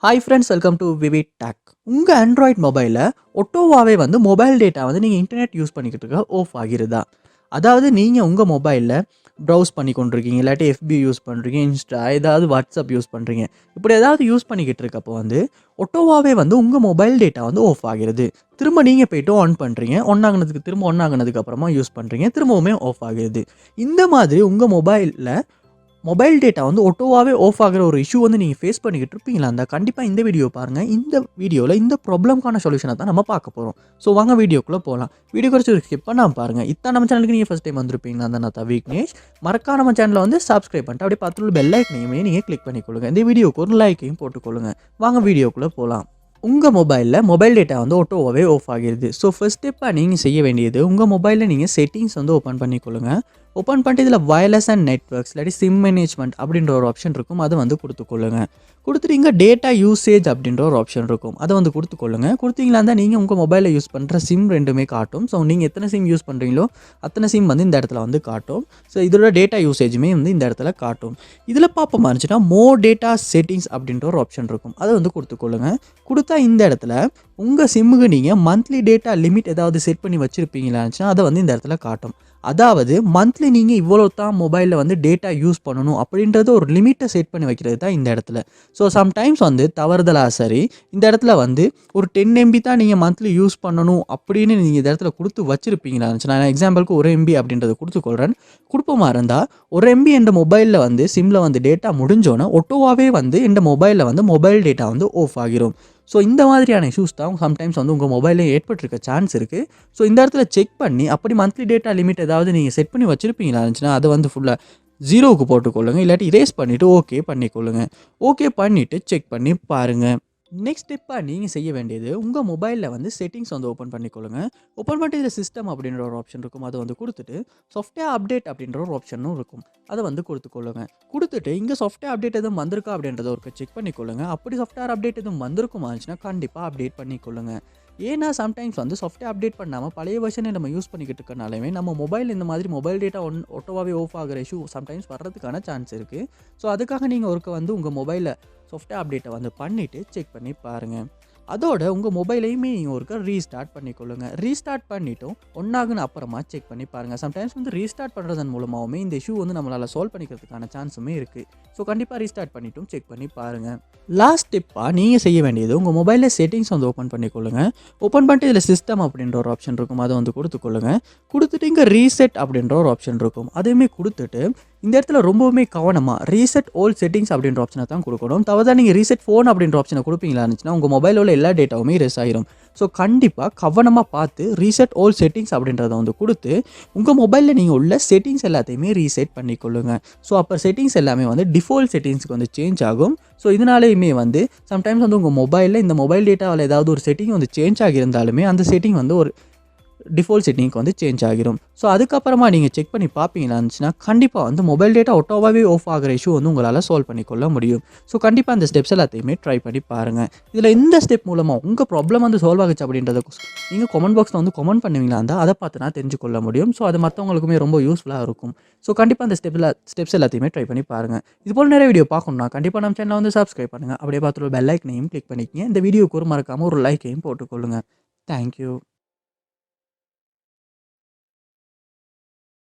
Hi friends, welcome to VividTech. உங்கள் Android மொபைலில் ஒட்டோவாகவே mobile data நீங்கள் இன்டர்நெட் யூஸ் பண்ணிக்கிட்டு இருக்க ஆஃப் ஆகிருதா? அதாவது நீங்கள் உங்கள் மொபைலில் ப்ரௌஸ் பண்ணி கொண்டிருக்கீங்க, இல்லாட்டி FB யூஸ் பண்ணுறீங்க, இன்ஸ்டா ஏதாவது வாட்ஸ்அப் யூஸ் பண்ணுறீங்க. இப்படி ஏதாவது யூஸ் பண்ணிக்கிட்டு இருக்கப்போ ஒட்டோவாகவே உங்கள் மொபைல் டேட்டா ஆஃப் ஆகிருது. திரும்ப நீங்கள் போய்ட்டு ஆன் பண்ணுறீங்க, ஆன் ஆகினதுக்கு அப்புறமா யூஸ் பண்ணுறீங்க, திரும்பவுமே ஆஃப் ஆகிருது. இந்த மாதிரி உங்கள் மொபைல் டேட்டா ஆட்டோவாகவே ஆஃப் ஆகிற ஒரு இஷ்யூ நீங்கள் ஃபேஸ் பண்ணிக்கிட்டு இருப்பீங்களா? கண்டிப்பாக இந்த வீடியோ பாருங்கள். இந்த வீடியோவில் இந்த ப்ராப்ளம்க்கான சொல்யூஷனை தான் நம்ம பார்க்க போகிறோம். ஸோ வாங்க வீடியோக்குள்ளே போகலாம். வீடியோ குறைச்சி ஒரு ஸ்கிப் பண்ணாமல் பாருங்கள். இதான் நம்ம சேனலுக்கு நீங்கள் ஃபஸ்ட் டைம் வந்திருப்பீங்களா? அந்த நான் விக்னேஷ். மறக்காம நம்ம சேனலை சப்ஸ்கிரைப் பண்ணிட்டு அப்படியே பார்த்துள்ள பெல் ஐக்கனையுமே நீங்கள் கிளிக் பண்ணிக்கொள்ளுங்க. இந்த வீடியோக்கு ஒரு லைக்கையும் போட்டுக்கொள்ளுங்க. வாங்க வீடியோக்குள்ளே போகலாம். உங்கள் மொபைலில் மொபைல் டேட்டா ஆட்டோவாகவே ஆஃப் ஆகிடுது. ஸோ ஃபர்ஸ்ட் ஸ்டெப்பாக நீங்கள் செய்ய வேண்டியது, உங்கள் மொபைலில் நீங்கள் செட்டிங்ஸ் ஓப்பன் பண்ணிக்கொள்ளுங்க. ஓப்பன் பண்ணிட்டு இதில் வயர்லெஸ் அண்ட் நெட்வொர்க்ஸ் இல்லாட்டி சிம் மேனேஜ்மெண்ட் அப்படின்ற ஒரு ஆப்ஷன் இருக்கும். அதை கொடுத்துக்கொள்ளுங்க. கொடுத்துட்டு இங்கே டேட்டா யூசேஜ் அப்படின்ற ஒரு ஆப்ஷன் இருக்கும். அதை கொடுத்துக்கொள்ளுங்க. கொடுத்தீங்களா இருந்தால் நீங்கள் உங்கள் மொபைலில் யூஸ் பண்ணுற சிம் ரெண்டுமே காட்டும். ஸோ நீங்கள் எத்தனை சிம் யூஸ் பண்ணுறீங்களோ அத்தனை சிம் இந்த இடத்துல காட்டும். ஸோ இதோட டேட்டா யூசேஜுமே இந்த இடத்துல காட்டும். இதில் பார்ப்போமா இருந்துச்சுன்னா மோர் டேட்டா செட்டிங்ஸ் அப்படின்ற ஒரு ஆப்ஷன் இருக்கும். அதை கொடுத்துக்கொள்ளுங்க. கொடுத்தா இந்த இடத்துல உங்கள் சிம்முக்கு நீங்கள் மந்த்லி டேட்டா லிமிட் ஏதாவது செட் பண்ணி வச்சுருப்பீங்களா இருந்துச்சுன்னா அதை இந்த இடத்துல காட்டும். அதாவது மந்த்லி நீங்கள் இவ்வளோ தான் மொபைலில் டேட்டா யூஸ் பண்ணணும் அப்படின்றது ஒரு லிமிட்டை செட் பண்ணி வைக்கிறது தான் இந்த இடத்துல. ஸோ சம்டைம்ஸ் தவறுதலாக சரி இந்த இடத்துல ஒரு 10 MB தான் நீங்கள் மந்த்லி யூஸ் பண்ணணும் அப்படின்னு நீங்கள் இந்த இடத்துல கொடுத்து வச்சுருப்பீங்களா இருந்துச்சு. நான் எக்ஸாம்பிளுக்கு 1 MB அப்படின்றத கொடுத்துக்கொள்கிறேன். கொடுப்போமா இருந்தால் 1 MB என்ற மொபைலில் சிம்மில் டேட்டா முடிஞ்சோன்னே ஒட்டோவாகவே இந்த மொபைலில் மொபைல் டேட்டா ஆஃப் ஆகிரும். ஸோ இந்த மாதிரியான இஷ்யூஸ் தான் சம்டைம்ஸ் உங்கள் மொபைலில் ஏற்பட்டிருக்க சான்ஸ் இருக்குது. ஸோ இந்த இடத்துல செக் பண்ணி அப்படி மந்த்லி டேட்டா லிமிட் ஏதாவது நீங்கள் செட் பண்ணி வச்சுருப்பீங்களா இருந்துச்சுன்னா அதை ஃபுல்லாக 0க்கு போட்டுக்கொள்ளுங்க. இல்லாட்டி இரேஸ் பண்ணிவிட்டு ஓகே பண்ணிக்கொள்ளுங்க. ஓகே பண்ணிவிட்டு செக் பண்ணி பாருங்கள். நெக்ஸ்ட் ஸ்டெப்பாக நீங்கள் செய்ய வேண்டியது, உங்கள் மொபைலில் செட்டிங்ஸ் ஓப்பன் பண்ணிக்கொள்ளுங்க. ஓப்பன் பண்ணிட்டு இதில் சிஸ்டம் அப்படின்ற ஒரு ஆப்ஷன் இருக்கும். அதை கொடுத்துட்டு சாஃப்ட்வேர் அப்டேட் அப்படின்ற ஒரு ஆப்ஷனும் இருக்கும். அதை கொடுத்துக்கொள்ளுங்க. கொடுத்துட்டு இங்கே சாஃப்ட்வேர் அப்டேட் எதுவும் வந்திருக்கா அப்படின்றத ஒரு செக் பண்ணிக்கொள்ளுங்க. அப்படி சாஃப்ட்வேர் அப்டேட் எதுவும் வந்திருக்குமா இருந்துச்சுன்னா கண்டிப்பாக அப்டேட் பண்ணிக்கொள்ளுங்க. ஏன்னா சம்டைம்ஸ் சாஃப்ட்வேர் அப்டேட் பண்ணாமல் பழைய வெர்ஷனை நம்ம யூஸ் பண்ணிக்கிட்டு இருக்கனாலுமே நம்ம மொபைல் இந்த மாதிரி மொபைல் டேட்டா ஒட்டோவாகவே ஆஃப் ஆகிற இஷ்யூ சம்டைம்ஸ் வர்றதுக்கான சான்ஸ் இருக்குது. ஸோ அதுக்காக நீங்கள் உங்கள் மொபைலில் சாஃப்ட்வேர் அப்டேட்டை பண்ணிவிட்டு செக் பண்ணி பாருங்கள். அதோட உங்கள் மொபைலையுமே நீங்கள் ஒருக்கா ரீஸ்டார்ட் பண்ணிக்கொள்ளுங்க. ரீஸ்டார்ட் பண்ணிவிட்டும் ஒன்றாகுன்னு அப்புறமா செக் பண்ணி பாருங்கள். சம்டைம்ஸ் ரீஸ்டார்ட் பண்ணுறதன் மூலமாகவுமே இந்த இஷ்யூ நம்மளால் சால்வ் பண்ணிக்கிறதுக்கான சான்ஸுமே இருக்குது. ஸோ கண்டிப்பாக ரீஸ்டார்ட் பண்ணிவிட்டும் செக் பண்ணி பாருங்கள். லாஸ்ட் டிப்பாக நீங்கள் செய்ய வேண்டியது, உங்கள் மொபைலில் செட்டிங்ஸ் ஓப்பன் பண்ணிக்கொள்ளுங்க. ஓப்பன் பண்ணிட்டு இதில் சிஸ்டம் அப்படின்ற ஒரு ஆப்ஷன் இருக்கும். அதை கொடுத்துக்கொள்ளுங்க. கொடுத்துட்டு இங்கே ரீசெட் அப்படின்ற ஒரு ஆப்ஷன் இருக்கும். அதையுமே கொடுத்துட்டு இந்த இடத்துல ரொம்பவுமே கவனமாக ரீசெட் ஓல்ட் செட்டிங்ஸ் அப்படின்ற ஆப்ஷனை தான் கொடுக்கணும். தவிர நீங்கள் ரீசெட் ஃபோன் அப்படின்ற ஆப்ஷனை கொடுப்பீங்களா இருந்துச்சுன்னா உங்கள் மொபைலில் எல்லா டேட்டாவுமே ரெஸ் ஆகிரும். ஸோ கண்டிப்பாக கவனமாக பார்த்து ரீசெட் ஓல்ட் செட்டிங்ஸ் அப்படின்றத கொடுத்து உங்கள் மொபைலில் நீங்கள் உள்ள செட்டிங்ஸ் எல்லாத்தையுமே ரீசெட் பண்ணிக்கொள்ளுங்க. ஸோ அப்போ செட்டிங்ஸ் எல்லாமே டிஃபால்ட் செட்டிங்ஸ்க்கு சேஞ்ச் ஆகும். ஸோ இதனாலேயுமே சம்டைம்ஸ் உங்கள் மொபைலில் இந்த மொபைல் டேட்டாவில் ஏதாவது ஒரு செட்டிங் சேஞ்ச் ஆகியிருந்தாலுமே அந்த செட்டிங் ஒரு டிஃபால்ட் செட்டிங்க்கு சேஞ்ச் ஆகிரும். ஸோ அதுக்கப்புறமா நீங்கள் செக் பண்ணி பார்ப்பீங்களா இருந்துச்சுன்னா கண்டிப்பாக மொபைல் டேட்டா ஒட்டோவாகவே ஆஃப் ஆகிற இஷ்யூ உங்களால் சால்வ் பண்ணிக்கொள்ள முடியும். ஸோ கண்டிப்பாக அந்த ஸ்டெப்ஸ் எல்லாத்தையுமே ட்ரை பண்ணி பாருங்கள். இதில் இந்த ஸ்டெப் மூலமாக உங்கள் ப்ராப்ளம் சால்வ் ஆகிச்சு அப்படின்றத நீங்கள் கமெண்ட் பாக்ஸில் கமெண்ட் பண்ணுவீங்களா இருந்தால் அதை பார்த்து நான் தெரிஞ்சுக்கொள்ள முடியும். ஸோ அது மற்றவங்களுக்குமே ரொம்ப யூஸ்ஃபுல்லாக இருக்கும். ஸோ கண்டிப்பாக அந்த ஸ்டெப்ஸ் எல்லாத்தையுமே ட்ரை பண்ணி பாருங்கள். இது போல் நிறைய வீடியோ பார்க்கணும்னா கண்டிப்பாக நம்ம சேனலை சப்ஸ்கிரைப் பண்ணுங்கள். அப்படியே பார்த்துட்டு பெல் ஐக்கனையும் கிளிக் பண்ணிக்கங்க. இந்த வீடியோக்கு ஒரு மறக்காமல் ஒரு லைக்கையும் போட்டுக்கொள்ளுங்கள். தேங்க்யூ.